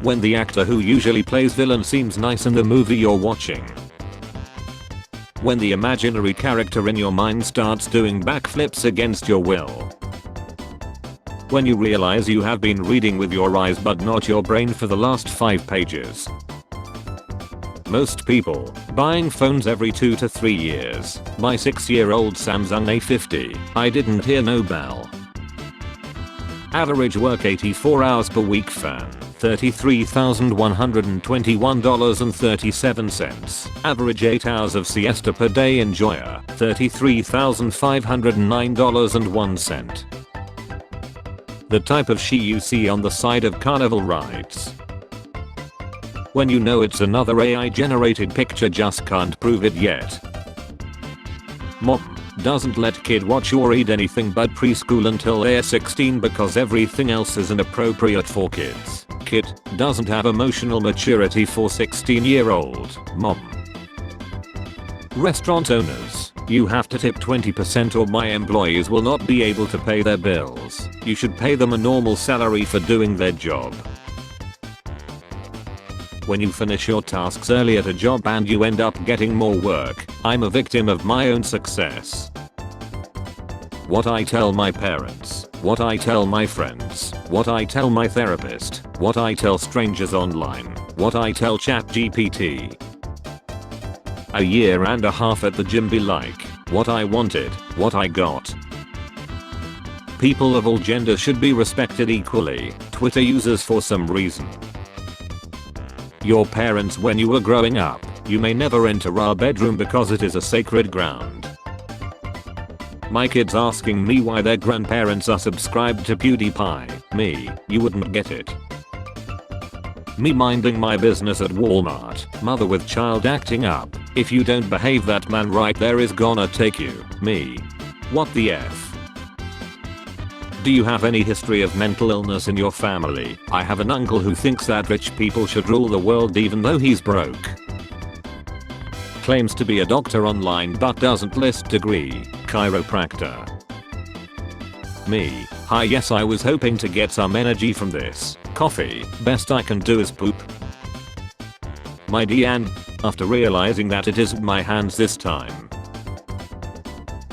When the actor who usually plays villain seems nice in the movie you're watching. When the imaginary character in your mind starts doing backflips against your will. When you realize you have been reading with your eyes but not your brain for the last 5 pages. Most people buying phones every 2 to 3 years. My 6-year-old Samsung A50. I didn't hear no bell. Average work 84 hours per week fan. $33,121.37. Average 8 hours of siesta per day enjoyer. $33,509.01. The type of she you see on the side of carnival rides. When you know it's another AI generated picture, just can't prove it yet. Mom doesn't let kid watch or read anything but preschool until they're 16 because everything else is inappropriate for kids. Kid doesn't have emotional maturity for 16-year-old mom. Restaurant owners, you have to tip 20% or my employees will not be able to pay their bills. You should pay them a normal salary for doing their job. When you finish your tasks early at a job and you end up getting more work, I'm a victim of my own success. What I tell my parents, what I tell my friends, what I tell my therapist, what I tell strangers online, what I tell ChatGPT. A year and a half at the gym be like, what I wanted, what I got. People of all genders should be respected equally. Twitter users for some reason. Your parents when you were growing up, you may never enter our bedroom because it is a sacred ground. My kids asking me why their grandparents are subscribed to PewDiePie. Me, you wouldn't get it. Me minding my business at Walmart. Mother with child acting up. If you don't behave, that man right there is gonna take you. Me. What the F? Do you have any history of mental illness in your family? I have an uncle who thinks that rich people should rule the world even though he's broke. Claims to be a doctor online but doesn't list degree. Chiropractor. Me. Hi, yes, I was hoping to get some energy from this coffee. Best I can do is poop. My D, and after realizing that it isn't my hands this time.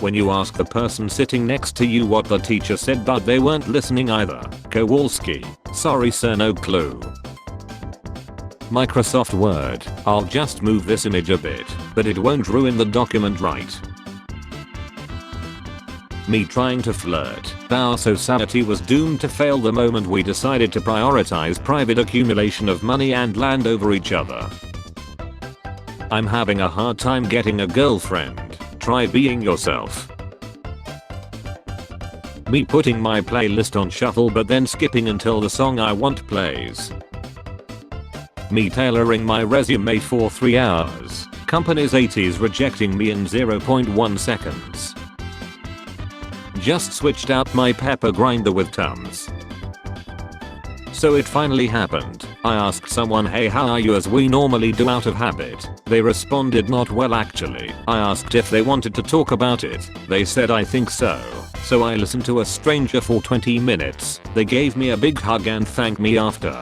When you ask the person sitting next to you what the teacher said but they weren't listening either. Kowalski. Sorry sir, no clue. Microsoft Word. I'll just move this image a bit, but it won't ruin the document, right? Me trying to flirt. Our society was doomed to fail the moment we decided to prioritize private accumulation of money and land over each other. I'm having a hard time getting a girlfriend. Try being yourself. Me putting my playlist on shuffle but then skipping until the song I want plays. Me tailoring my resume for 3 hours. Company's 80s rejecting me in 0.1 seconds. Just switched out my pepper grinder with Tums. So it finally happened. I asked someone, hey, how are you, as we normally do out of habit. They responded, not well actually. I asked if they wanted to talk about it. They said, I think so. So I listened to a stranger for 20 minutes. They gave me a big hug and thanked me after.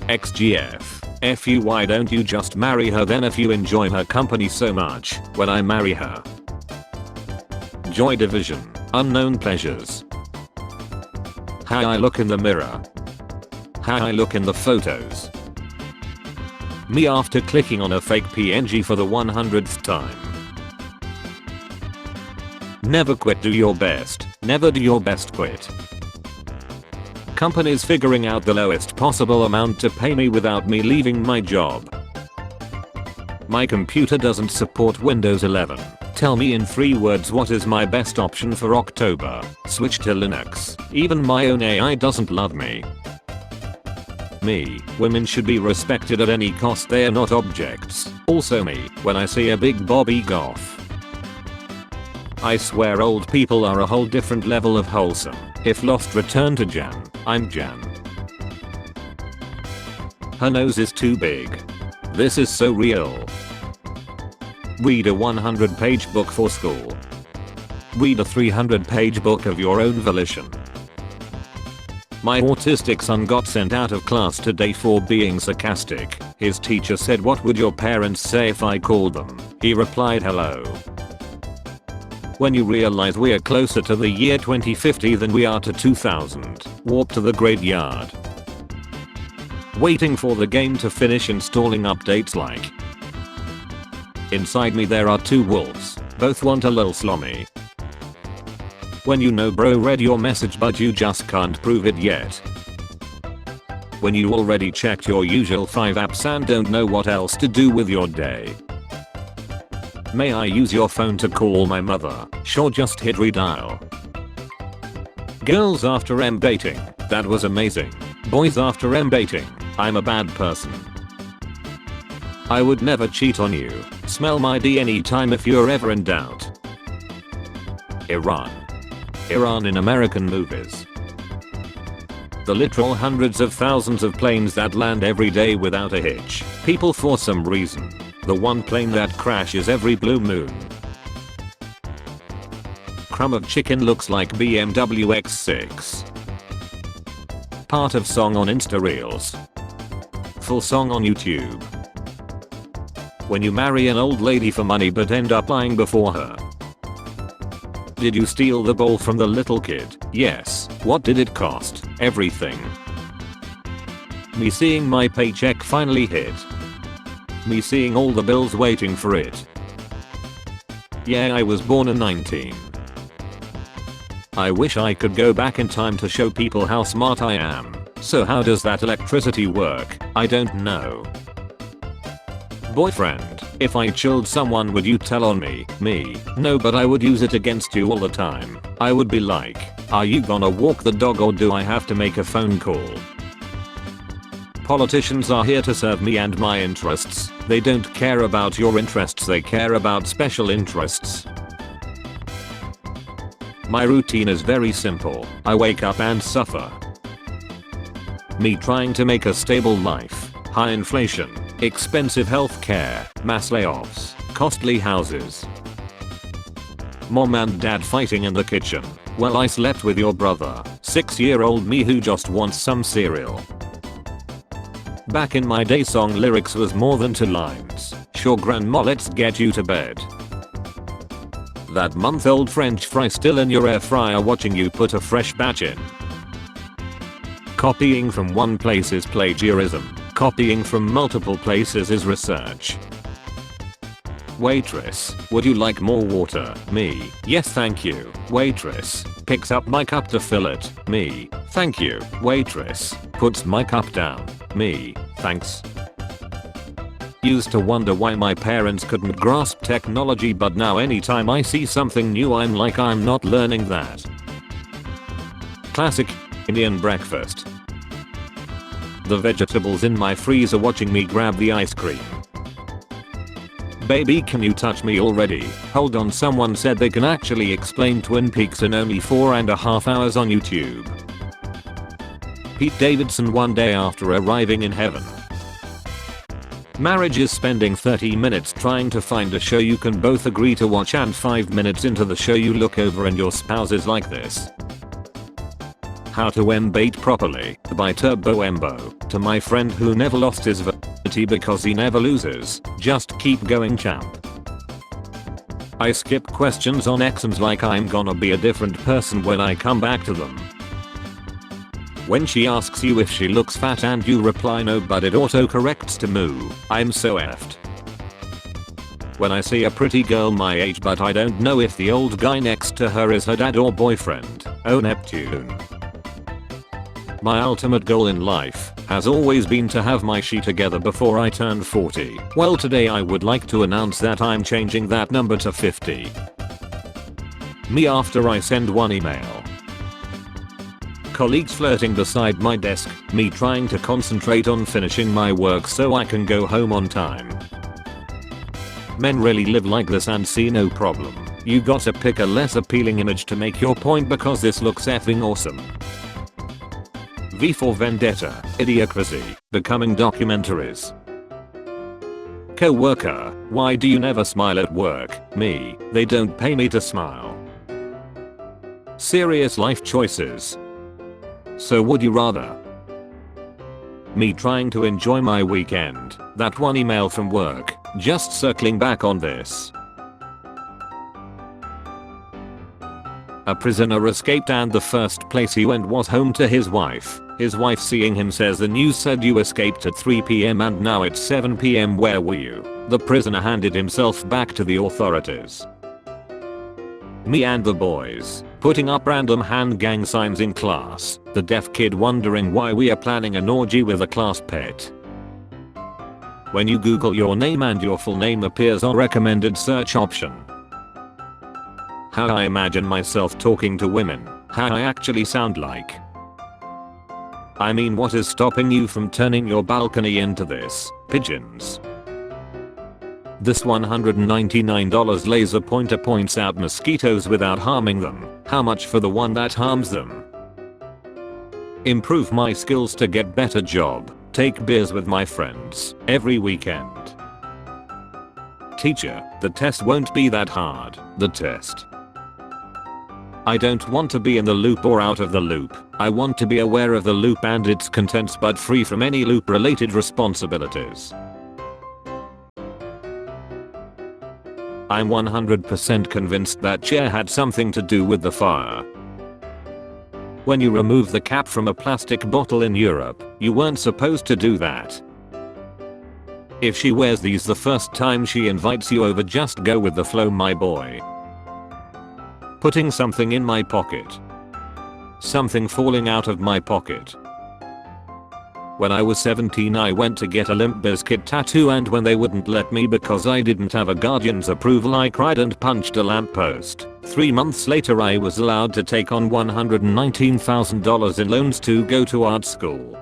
XGF. F you, why don't you just marry her then if you enjoy her company so much? When I marry her. Joy Division. Unknown pleasures. How I look in the mirror. How I look in the photos. Me after clicking on a fake PNG for the 100th time. Never quit, do your best. Never do your best, quit. Companies figuring out the lowest possible amount to pay me without me leaving my job. My computer doesn't support Windows 11. Tell me in 3 words what is my best option for October. Switch to Linux. Even my own AI doesn't love me. Me. Women should be respected at any cost, they are not objects. Also me, when I see a big Bobby Goff. I swear old people are a whole different level of wholesome. If lost, return to Jan. I'm Jan. Her nose is too big. This is so real. Read a 100-page book for school. Read a 300-page book of your own volition. My autistic son got sent out of class today for being sarcastic. His teacher said, "What would your parents say if I called them?" He replied, "Hello." When you realize we're closer to the year 2050 than we are to 2000, warp to the graveyard. Waiting for the game to finish installing updates like. Inside me there are two wolves, both want a little slommy. When you know bro read your message but you just can't prove it yet. When you already checked your usual 5 apps and don't know what else to do with your day. May I use your phone to call my mother? Sure, just hit redial. Girls after M-baiting, that was amazing. Boys after M-baiting, I'm a bad person. I would never cheat on you. Smell my D anytime if you're ever in doubt. Iran in American movies. The literal hundreds of thousands of planes that land every day without a hitch. People for some reason. The one plane that crashes every blue moon. Crumb of chicken looks like BMW X6. Part of song on Insta Reels. Full song on YouTube. When you marry an old lady for money but end up lying before her. Did you steal the bowl from the little kid? Yes. What did it cost? Everything. Me seeing my paycheck finally hit. Me seeing all the bills waiting for it. Yeah, I was born in 19. I wish I could go back in time to show people how smart I am. So how does that electricity work? I don't know. Boyfriend, if I chilled someone would you tell on me? Me, no, but I would use it against you all the time. I would be like, are you gonna walk the dog or do I have to make a phone call? Politicians are here to serve me and my interests. They don't care about your interests, they care about special interests. My routine is very simple. I wake up and suffer. Me trying to make a stable life. High inflation, expensive healthcare, mass layoffs, costly houses. Mom and dad fighting in the kitchen. Well, I slept with your brother. 6-year-old me who just wants some cereal. Back in my day song lyrics was more than 2 lines. Sure grandma, let's get you to bed. That month-old french fry still in your air fryer watching you put a fresh batch in. Copying from one place is plagiarism. Copying from multiple places is research. Waitress, would you like more water? Me, yes thank you. Waitress, picks up my cup to fill it. Me, thank you. Waitress, puts my cup down. Me, thanks. Used to wonder why my parents couldn't grasp technology, but now anytime I see something new I'm like, I'm not learning that. Classic Indian breakfast. The vegetables in my freezer watching me grab the ice cream. Baby, can you touch me already? Hold on, someone said they can actually explain Twin Peaks in only 4.5 hours on YouTube. Pete Davidson one day after arriving in heaven. Marriage is spending 30 minutes trying to find a show you can both agree to watch, and 5 minutes into the show you look over and your spouse is like this. How to M-bait properly by Turbo Embo. To my friend who never lost his virginity because he never loses, just keep going champ. I skip questions on exams like I'm gonna be a different person when I come back to them. When she asks you if she looks fat and you reply no but it autocorrects to moo, I'm so effed. When I see a pretty girl my age but I don't know if the old guy next to her is her dad or boyfriend, oh Neptune. My ultimate goal in life has always been to have my shit together before I turn 40. Well, today I would like to announce that I'm changing that number to 50. Me after I send one email. Colleagues flirting beside my desk, me trying to concentrate on finishing my work so I can go home on time. Men really live like this and see no problem. You gotta pick a less appealing image to make your point because this looks effing awesome. V for Vendetta, Idiocracy, Becoming Documentaries. Co-worker, why do you never smile at work? Me, they don't pay me to smile. Serious life choices. So would you rather me trying to enjoy my weekend, that one email from work, just circling back on this. A prisoner escaped and the first place he went was home to his wife. His wife, seeing him, says, "The news said you escaped at 3 p.m. and now it's 7 p.m. Where were you?" The prisoner handed himself back to the authorities. Me and the boys, putting up random hand gang signs in class, the deaf kid wondering why we are planning an orgy with a class pet. When you Google your name and your full name appears on recommended search option. How I imagine myself talking to women, how I actually sound like. I mean, what is stopping you from turning your balcony into this? Pigeons. This $199 laser pointer points out mosquitoes without harming them. How much for the one that harms them? Improve my skills to get better job. Take beers with my friends every weekend. Teacher, the test won't be that hard. The test. I don't want to be in the loop or out of the loop. I want to be aware of the loop and its contents but free from any loop related responsibilities. I'm 100% convinced that chair had something to do with the fire. When you remove the cap from a plastic bottle in Europe, you weren't supposed to do that. If she wears these the first time she invites you over, just go with the flow, my boy. Putting something in my pocket. Something falling out of my pocket. When I was 17 I went to get a Limp Bizkit tattoo, and when they wouldn't let me because I didn't have a guardian's approval, I cried and punched a lamppost. 3 months later I was allowed to take on $119,000 in loans to go to art school.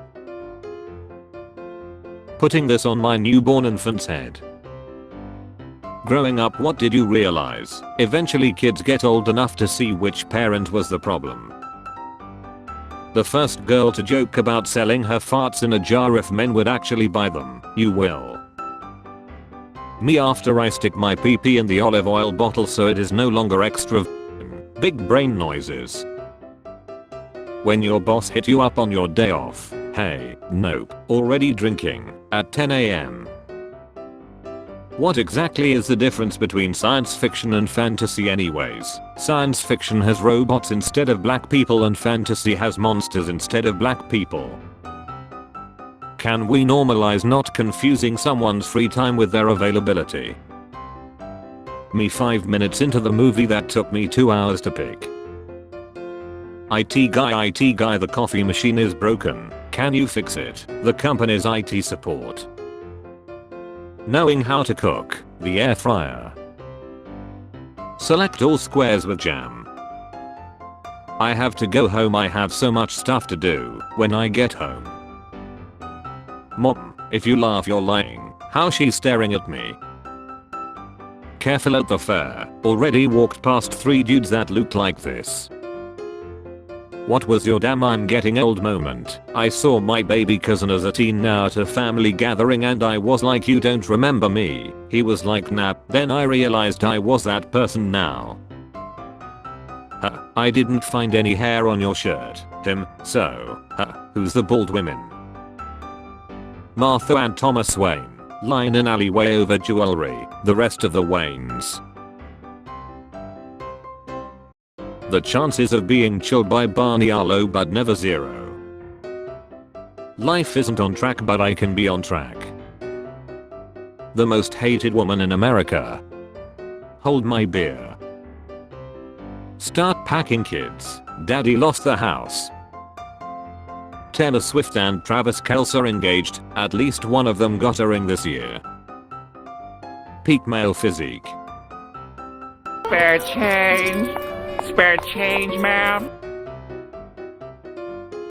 Putting this on my newborn infant's head. Growing up, what did you realize? Eventually kids get old enough to see which parent was the problem. The first girl to joke about selling her farts in a jar if men would actually buy them. You will. Me after I stick my pee-pee in the olive oil bottle so it is no longer extra big brain noises. When your boss hit you up on your day off. Hey, nope, already drinking at 10 a.m. What exactly is the difference between science fiction and fantasy anyways? Science fiction has robots instead of black people and fantasy has monsters instead of black people. Can we normalize not confusing someone's free time with their availability? Me 5 minutes into the movie that took me 2 hours to pick. IT guy, the coffee machine is broken. Can you fix it? The company's IT support. Knowing how to cook, the air fryer. Select all squares with jam. I have to go home, I have so much stuff to do when I get home. Mom, if you laugh you're lying. How she's staring at me. Careful at the fair, already walked past 3 dudes that looked like this. What was your damn I'm getting old moment? I saw my baby cousin as a teen now at a family gathering and I was like, you don't remember me? He was like, nah. Then I realized I was that person now. I didn't find any hair on your shirt. Him. So, who's the bald women? Martha and Thomas Wayne. Line in alleyway over jewelry. The rest of the Waynes. The chances of being chilled by Barney are low but never zero. Life isn't on track but I can be on track. The most hated woman in America. Hold my beer. Start packing kids. Daddy lost the house. Taylor Swift and Travis Kelce are engaged. At least one of them got a ring this year. Peak male physique. Spare change. Spare change, ma'am.